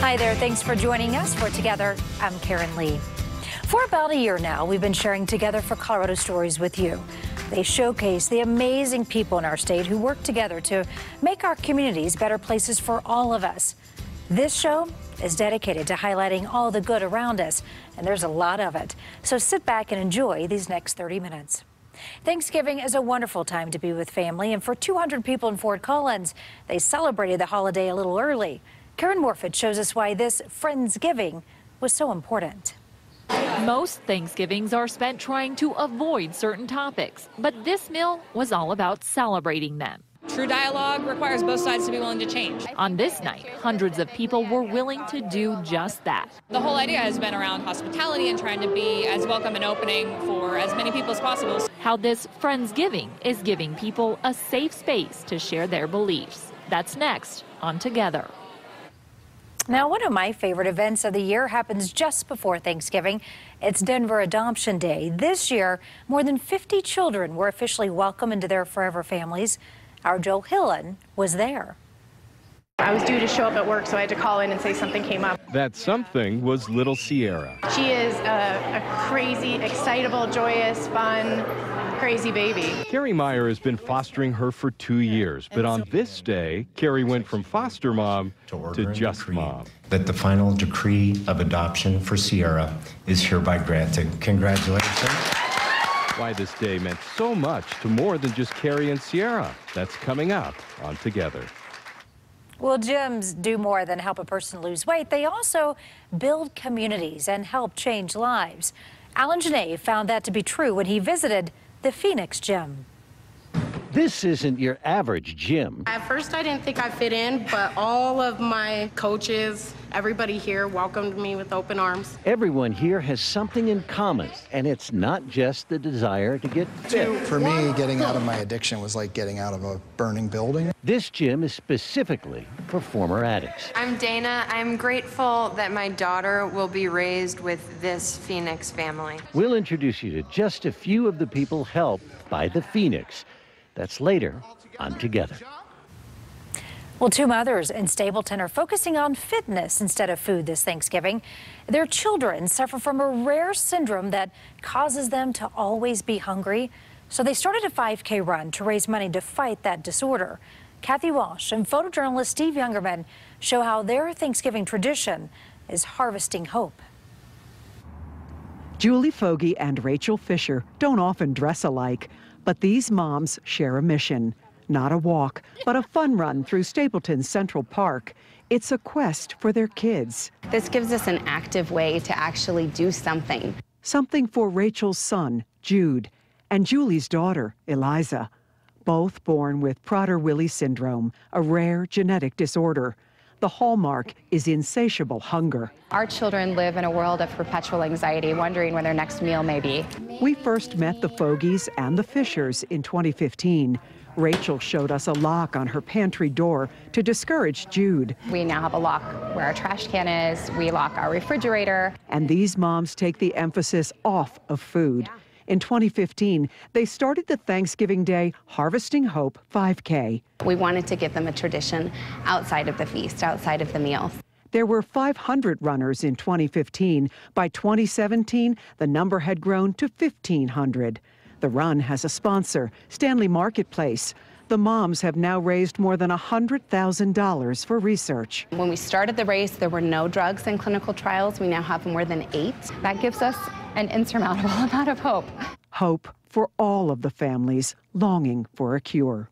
Hi there, thanks for joining us. We're together. I'm Karen Leigh. For about a year now, we've been sharing Together for Colorado stories with you. They showcase the amazing people in our state who work together to make our communities better places for all of us. This show is dedicated to highlighting all the good around us, and there's a lot of it. So sit back and enjoy these next 30 minutes. Thanksgiving is a wonderful time to be with family, and for 200 people in Fort Collins, they celebrated the holiday a little early. Karen Leigh shows us why this Friendsgiving was so important. Most Thanksgivings are spent trying to avoid certain topics, but this meal was all about celebrating them. True dialogue requires both sides to be willing to change. On this night, hundreds of people were willing to do just that. The whole idea has been around hospitality and trying to be as welcome and opening for as many people as possible. How this Friendsgiving is giving people a safe space to share their beliefs. That's next on Together. Now, one of my favorite events of the year happens just before Thanksgiving. It's Denver Adoption Day. This year, more than 50 children were officially welcomed into their forever families. Our Joel Hillen was there. I was due to show up at work, so I had to call in and say something came up. That something was little Sierra. She is a crazy, excitable, joyous, fun, crazy baby. Carrie Meyer has been fostering her for 2 years, but on this day, Carrie went from foster mom to just mom. That the final decree of adoption for Sierra is hereby granted. Congratulations. Why this day meant so much to more than just Carrie and Sierra. That's coming up on Together. Well, gyms do more than help a person lose weight. They also build communities and help change lives. Alan Janae found that to be true when he visited the Phoenix Gym. This isn't your average gym. At first, I didn't think I fit in, but all of my coaches, everybody here welcomed me with open arms. Everyone here has something in common, and it's not just the desire to get fit. For me, getting out of my addiction was like getting out of a burning building. This gym is specifically for former addicts. I'm Dana. I'm grateful that my daughter will be raised with this Phoenix family. We'll introduce you to just a few of the people helped by the Phoenix. That's later on Together. Well, two mothers in Stapleton are focusing on fitness instead of food this Thanksgiving. Their children suffer from a rare syndrome that causes them to always be hungry. So they started a 5K run to raise money to fight that disorder. Kathy Walsh and photojournalist Steve Youngerman show how their Thanksgiving tradition is harvesting hope. Julie Fogy and Rachel Fisher don't often dress alike, but these moms share a mission. Not a walk, but a fun run through Stapleton's Central Park. It's a quest for their kids. This gives us an active way to actually do something. Something for Rachel's son, Jude, and Julie's daughter, Eliza. Both born with Prader-Willi syndrome, a rare genetic disorder. The hallmark is insatiable hunger. Our children live in a world of perpetual anxiety, wondering when their next meal may be. We first met the Fogys and the Fishers in 2015. Rachel showed us a lock on her pantry door to discourage Jude. We now have a lock where our trash can is. We lock our refrigerator. And these moms take the emphasis off of food. Yeah. In 2015, they started the Thanksgiving Day Harvesting Hope 5K. We wanted to give them a tradition outside of the feast, outside of the meals. There were 500 runners in 2015. By 2017, the number had grown to 1,500. The run has a sponsor, Stanley Marketplace. The moms have now raised more than $100,000 for research. When we started the race, there were no drugs in clinical trials. We now have more than 8. That gives us an insurmountable amount of hope. Hope for all of the families longing for a cure.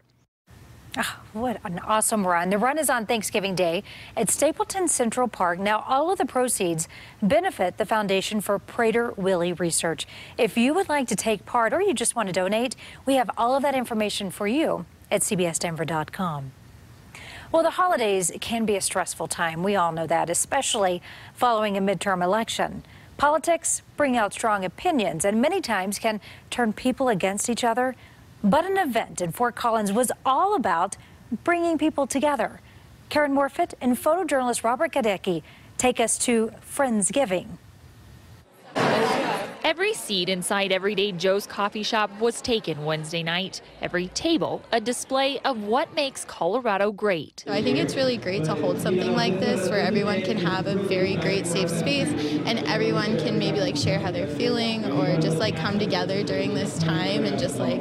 Oh, what an awesome run. The run is on Thanksgiving Day at Stapleton Central Park. Now, all of the proceeds benefit the Foundation for Prader-Willi Research. If you would like to take part or you just want to donate, we have all of that information for you at CBSDenver.com. Well, the holidays can be a stressful time. We all know that, especially following a midterm election. Politics bring out strong opinions and many times can turn people against each other. But an event in Fort Collins was all about bringing people together. Karen Leigh and photojournalist Robert Gadecki take us to Friendsgiving. Every seat inside Everyday Joe's coffee shop was taken Wednesday night. Every table, a display of what makes Colorado great. I think it's really great to hold something like this where everyone can have a very great safe space and everyone can maybe like share how they're feeling or just like come together during this time and just like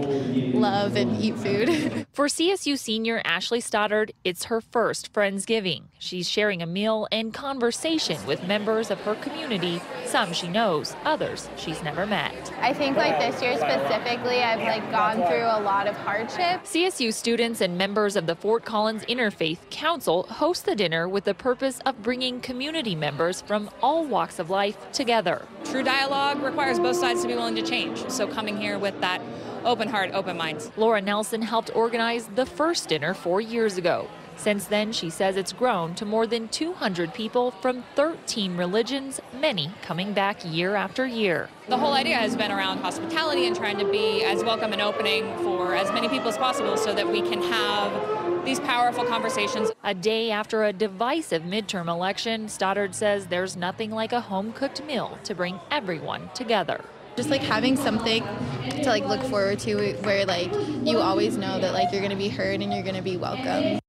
love and eat food. For CSU senior Ashley Stoddard, it's her first Friendsgiving. She's sharing a meal and conversation with members of her community, some she knows, others she's never met. I think like this year specifically, I've like gone through a lot of hardship. CSU students and members of the Fort Collins Interfaith Council host the dinner with the purpose of bringing community members from all walks of life together. True dialogue requires both sides to be willing to change. So coming here with that open heart, open minds. Laura Nelson helped organize the first dinner 4 years ago. Since then, she says it's grown to more than 200 people from 13 religions, many coming back year after year. The whole idea has been around hospitality and trying to be as welcome and opening for as many people as possible so that we can have these powerful conversations. A day after a divisive midterm election, Stoddard says there's nothing like a home-cooked meal to bring everyone together. Just like having something to like look forward to where like you always know that like you're going to be heard and you're going to be welcome.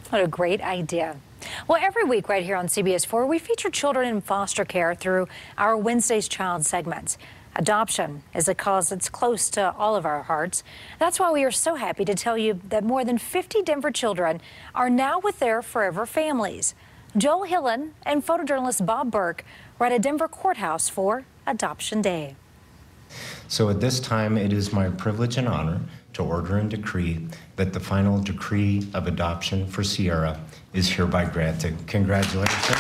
What a great idea. Well, every week right here on CBS4, we feature children in foster care through our Wednesday's Child segments. Adoption is a cause that's close to all of our hearts. That's why we are so happy to tell you that more than 50 Denver children are now with their forever families. Joel Hillen and photojournalist Bob Burke were at a Denver courthouse for Adoption Day. So at this time, it is my privilege and honor to order and decree that the final decree of adoption for Sierra is hereby granted. Congratulations.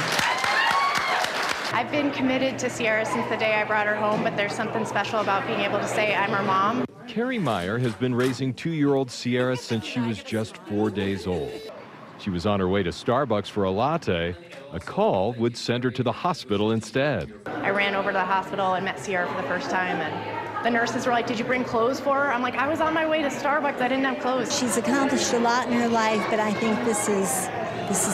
I've been committed to Sierra since the day I brought her home, but there's something special about being able to say I'm her mom. Carrie Meyer has been raising 2-year-old Sierra since she was just 4 days old. She was on her way to Starbucks for a latte. A call would send her to the hospital instead. I ran over to the hospital and met Sierra for the first time, and the nurses were like, "Did you bring clothes for her?" I'm like, "I was on my way to Starbucks. I didn't have clothes." She's accomplished a lot in her life, but I think this is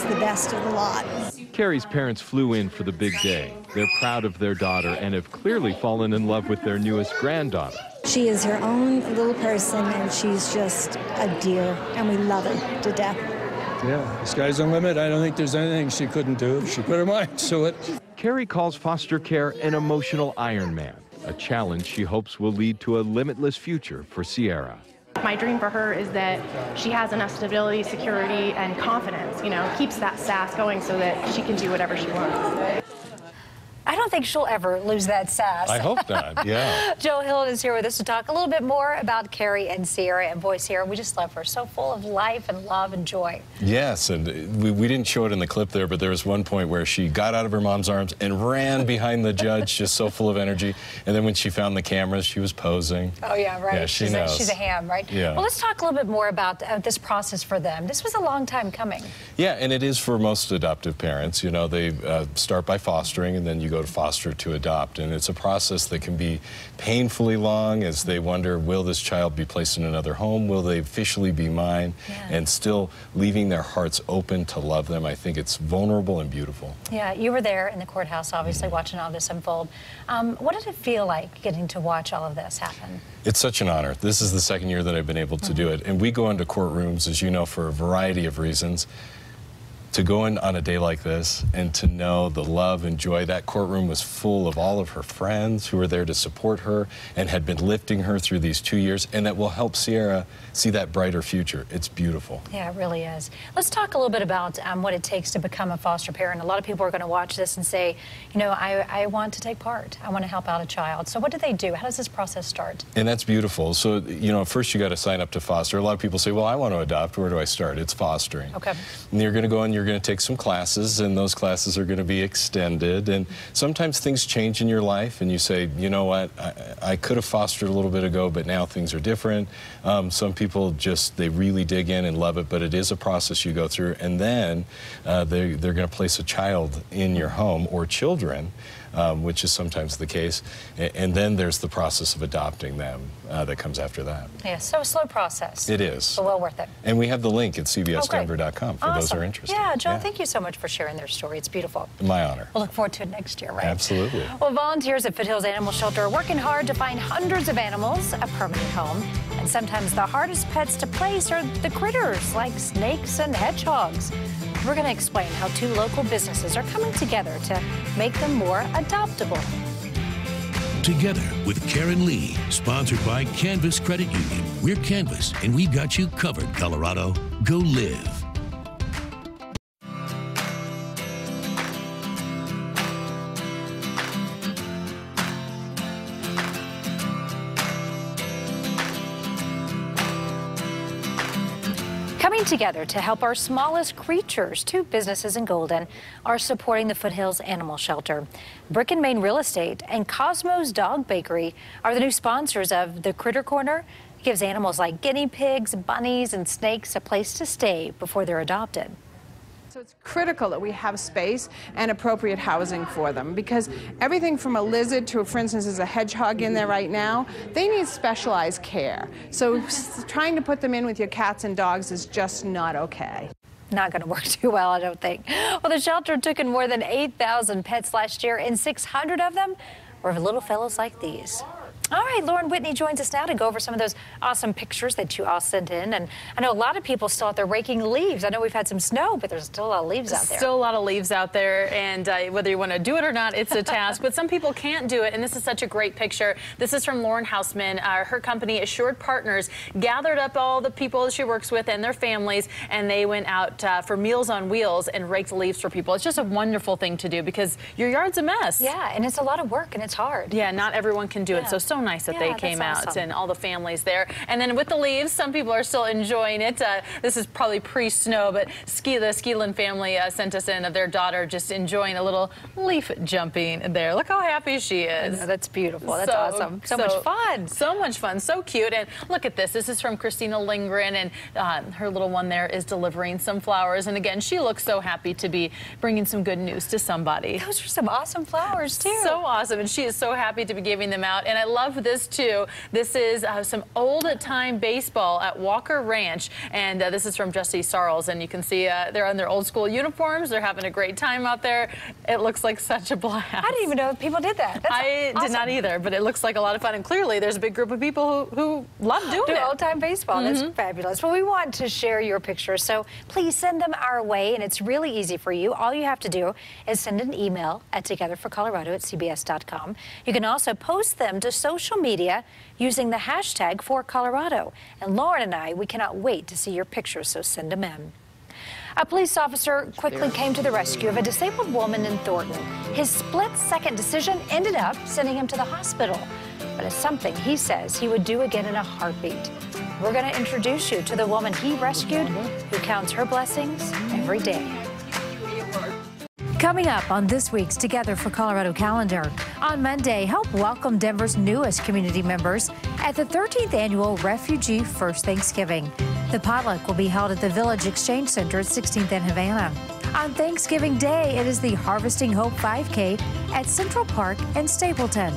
the best of the lot. Carrie's parents flew in for the big day. They're proud of their daughter and have clearly fallen in love with their newest granddaughter. She is her own little person, and she's just a dear, and we love her to death. Yeah, the sky's the limit. I don't think there's anything she couldn't do if she put her mind to it. Carrie calls foster care an emotional Ironman, a challenge she hopes will lead to a limitless future for Sierra. My dream for her is that she has enough stability, security, and confidence, keeps that sass going so that she can do whatever she wants. I don't think she'll ever lose that sass. I hope not, yeah. Joel Hillen is here with us to talk a little bit more about Carrie and Sierra. And boy, Sierra, we just love her. So full of life and love and joy. Yes, and we didn't show it in the clip there, but there was one point where she got out of her mom's arms and ran behind the judge, just so full of energy. And then when she found the cameras, she was posing. Oh, yeah, right. Yeah, she's a ham, right? Yeah. Well, let's talk a little bit more about this process for them. This was a long time coming. Yeah, and it is for most adoptive parents. They start by fostering, and then you go to foster to adopt. And it's a process that can be painfully long as they wonder, will this child be placed in another home? Will they officially be mine? Yeah. And still leaving their hearts open to love them. I think it's vulnerable and beautiful. Yeah, you were there in the courthouse, obviously, watching all this unfold. What did it feel like getting to watch all of this happen? It's such an honor. This is the second year that I've been able to do it. And we go into courtrooms, as you know, for a variety of reasons. To go in on a day like this and to know the love and joy. That courtroom was full of all of her friends who were there to support her and had been lifting her through these 2 years, and that will help Sierra see that brighter future. It's beautiful. Yeah, it really is. Let's talk a little bit about what it takes to become a foster parent. A lot of people are going to watch this and say, I want to take part. I want to help out a child. So what do they do? How does this process start? And that's beautiful. So, first you got to sign up to foster. A lot of people say, well, I want to adopt. Where do I start? It's fostering. Okay. And you're going to go and you're going to take some classes, and those classes are going to be extended. And sometimes things change in your life, and you say, you know what, I could have fostered a little bit ago, but now things are different. Some people they really dig in and love it, but it is a process you go through. And then they're going to place a child in your home, or children, which is sometimes the case. And then there's the process of adopting them that comes after that. Yeah, so a slow process. It is. But well worth it. And we have the link at CBSDenver.com for those who are interested. Yeah, John, thank you so much for sharing their story. It's beautiful. My honor. We'll look forward to it next year, right? Absolutely. Well, volunteers at Foothills Animal Shelter are working hard to find hundreds of animals a permanent home. And sometimes the hardest pets to place are the critters like snakes and hedgehogs. We're going to explain how 2 local businesses are coming together to make them more adoptable. Together with Karen Leigh, sponsored by Canvas Credit Union. We're Canvas, and we've got you covered, Colorado. Go live. Coming together to help our smallest creatures, 2 businesses in Golden are supporting the Foothills Animal Shelter. Brick and Main Real Estate and Cosmo's Dog Bakery are the new sponsors of the Critter Corner. It gives animals like guinea pigs, bunnies, and snakes a place to stay before they're adopted. So it's critical that we have space and appropriate housing for them, because everything from a lizard to, for instance, there's a hedgehog in there right now, they need specialized care. So trying to put them in with your cats and dogs is just not okay. Not going to work too well, I don't think. Well, the shelter took in more than 8,000 pets last year, and 600 of them were little fellows like these. All right, Lauren Whitney joins us now to go over some of those awesome pictures that you all sent in. And I know a lot of people still out there raking leaves. I know we've had some snow, but there's still a lot of leaves out there. Still a lot of leaves out there, and whether you want to do it or not, it's a task. But some people can't do it, and this is such a great picture. This is from Lauren Hausman. Her company, Assured Partners, gathered up all the people she works with and their families, and they went out for Meals on Wheels and raked leaves for people. It's just a wonderful thing to do because your yard's a mess. Yeah, and it's a lot of work, and it's hard. Yeah, not everyone can do it, so nice that they came out awesome. and all the families there. And then with the leaves, some people are still enjoying it. This is probably pre-snow, but the Skeelan family sent us in of their daughter just enjoying a little leaf jumping there. Look how happy she is. I know, that's beautiful. That's awesome. So much fun. So much fun. So cute. And look at this. This is from Christina Lindgren, and her little one there is delivering some flowers. And again, she looks so happy to be bringing some good news to somebody. Those are some awesome flowers, too. So awesome. And she is so happy to be giving them out. And I love this, too. This is some old-time baseball at Walker Ranch, and this is from Jesse Sarles, and you can see they're in their old-school uniforms. They're having a great time out there. It looks like such a blast. I didn't even know if people did that. I did not either, but it looks like a lot of fun, and clearly there's a big group of people who love doing it. Old-time baseball. That's fabulous. Well, we want to share your pictures, so please send them our way, and it's really easy for you. All you have to do is send an email at togetherforcolorado@cbs.com. You can also post them to social media using the hashtag #4Colorado. And Lauren and I, we cannot wait to see your pictures, so send them in. A police officer quickly came to the rescue of a disabled woman in Thornton. His split-second decision ended up sending him to the hospital. But it's something he says he would do again in a heartbeat. We're going to introduce you to the woman he rescued, who counts her blessings every day. Coming up on this week's Together for Colorado calendar, on Monday, help welcome Denver's newest community members at the 13th annual Refugee First Thanksgiving. The potluck will be held at the Village Exchange Center at 16th and Havana. On Thanksgiving Day, it is the Harvesting Hope 5K at Central Park and Stapleton.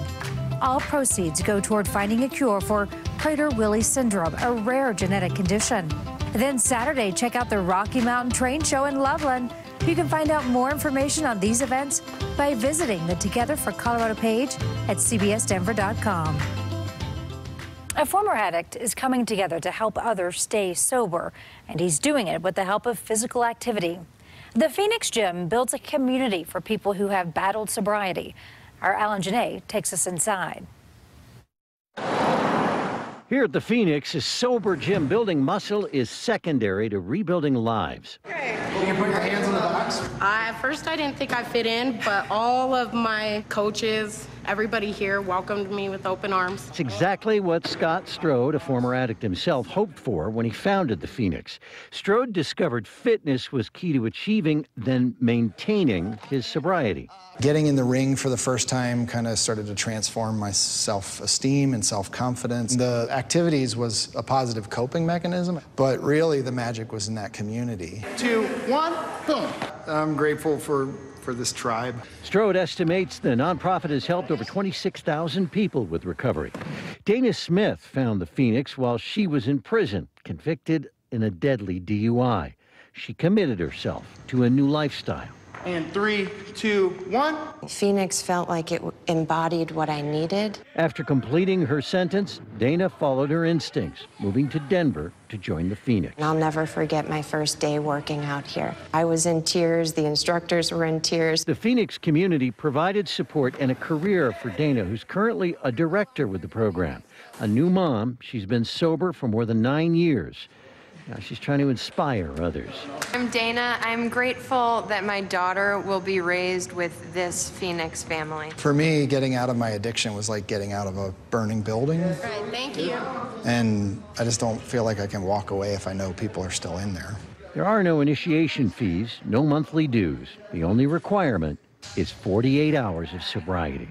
All proceeds go toward finding a cure for Prader-Willi syndrome, a rare genetic condition. Then Saturday, check out the Rocky Mountain Train Show in Loveland. You can find out more information on these events by visiting the Together for Colorado page at cbsdenver.com. A former addict is coming together to help others stay sober, and he's doing it with the help of physical activity. The Phoenix Gym builds a community for people who have battled sobriety. Our Alan Janae takes us inside. Here at the Phoenix, a sober gym building muscle is secondary to rebuilding lives. You can put your hands on the box. At first I didn't think I fit in, but all of my coaches, everybody here welcomed me with open arms. It's exactly what Scott Strode, a former addict himself, hoped for when he founded the Phoenix. Strode discovered fitness was key to achieving, then maintaining his sobriety. Getting in the ring for the first time kind of started to transform my self-esteem and self-confidence. The activities was a positive coping mechanism, but really the magic was in that community. 2, 1, boom. I'm grateful for for this tribe. Strode estimates the nonprofit has helped over 26,000 people with recovery. Dana Smith found the Phoenix while she was in prison, convicted in a deadly DUI. She committed herself to a new lifestyle. And 3, 2, 1. Phoenix felt like it embodied what I needed. After completing her sentence, Dana followed her instincts, moving to Denver to join the Phoenix. And I'll never forget my first day working out here. I was in tears. The instructors were in tears. The Phoenix community provided support and a career for Dana, who's currently a director with the program. A new mom, she's been sober for more than 9 years. Now she's trying to inspire others. I'm Dana. I'm grateful that my daughter will be raised with this Phoenix family. For me, getting out of my addiction was like getting out of a burning building. All right, thank you. And I just don't feel like I can walk away if I know people are still in there. There are no initiation fees, no monthly dues. The only requirement is 48 hours of sobriety.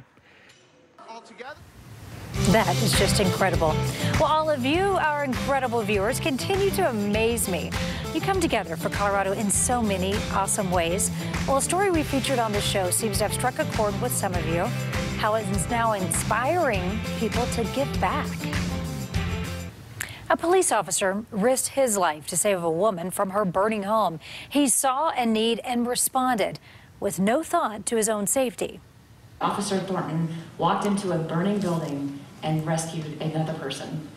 That is just incredible. Well, all of you, our incredible viewers, continue to amaze me. You come together for Colorado in so many awesome ways. Well, a story we featured on the show seems to have struck a chord with some of you, how it is now inspiring people to give back. A police officer risked his life to save a woman from her burning home. He saw a need and responded with no thought to his own safety. Officer Thornton walked into a burning building and rescued another person.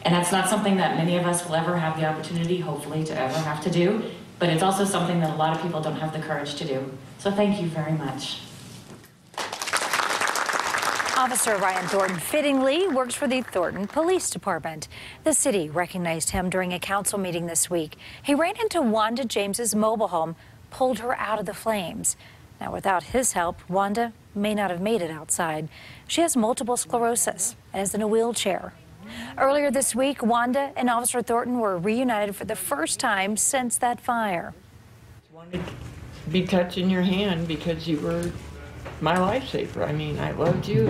And that's not something that many of us will ever have the opportunity, hopefully, to ever have to do, but it's also something that a lot of people don't have the courage to do. So thank you very much. Officer Ryan Thornton fittingly works for the Thornton Police Department. The city recognized him during a council meeting this week. He ran into Wanda James's mobile home, pulled her out of the flames. Now, without his help, Wanda may not have made it outside. She has multiple sclerosis and is in a wheelchair. Earlier this week, Wanda and Officer Thornton were reunited for the first time since that fire. I wanted to be touching your hand because you were my lifesaver. I mean, I loved you.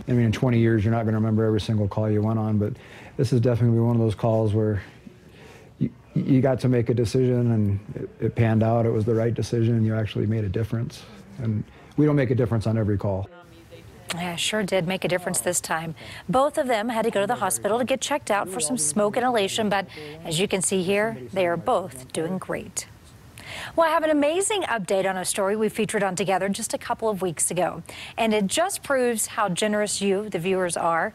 I mean, in 20 years, you're not going to remember every single call you went on, but this is definitely one of those calls where you got to make a decision and it panned out. It was the right decision. You actually made a difference. And we don't make a difference on every call. Yeah, sure did make a difference this time. Both of them had to go to the hospital to get checked out for some smoke inhalation, but as you can see here, they are both doing great. Well, I have an amazing update on a story we featured on Together just a couple of weeks ago, and it just proves how generous you, the viewers, are.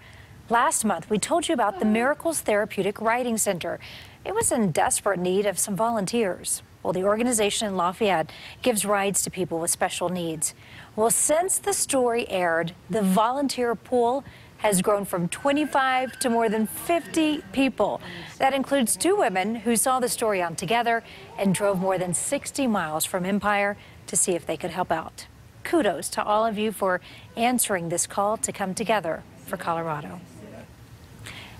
Last month, we told you about the Miracles Therapeutic Riding Center. It was in desperate need of some volunteers. Well, the organization in Lafayette gives rides to people with special needs. Well, since the story aired, the volunteer pool has grown from 25 to more than 50 people. That includes 2 women who saw the story on Together and drove more than 60 miles from Empire to see if they could help out. Kudos to all of you for answering this call to come together for Colorado.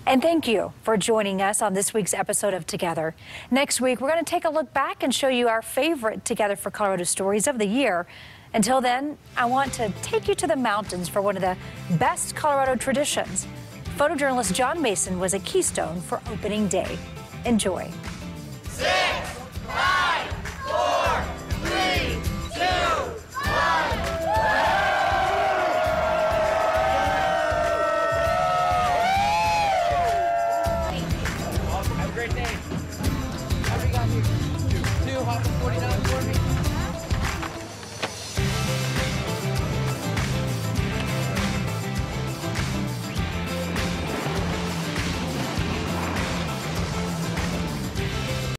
And thank you for joining us on this week's episode of Together. Next week, we're going to take a look back and show you our favorite Together for Colorado stories of the year. Until then, I want to take you to the mountains for one of the best Colorado traditions. Photojournalist John Mason was a keystone for opening day. Enjoy.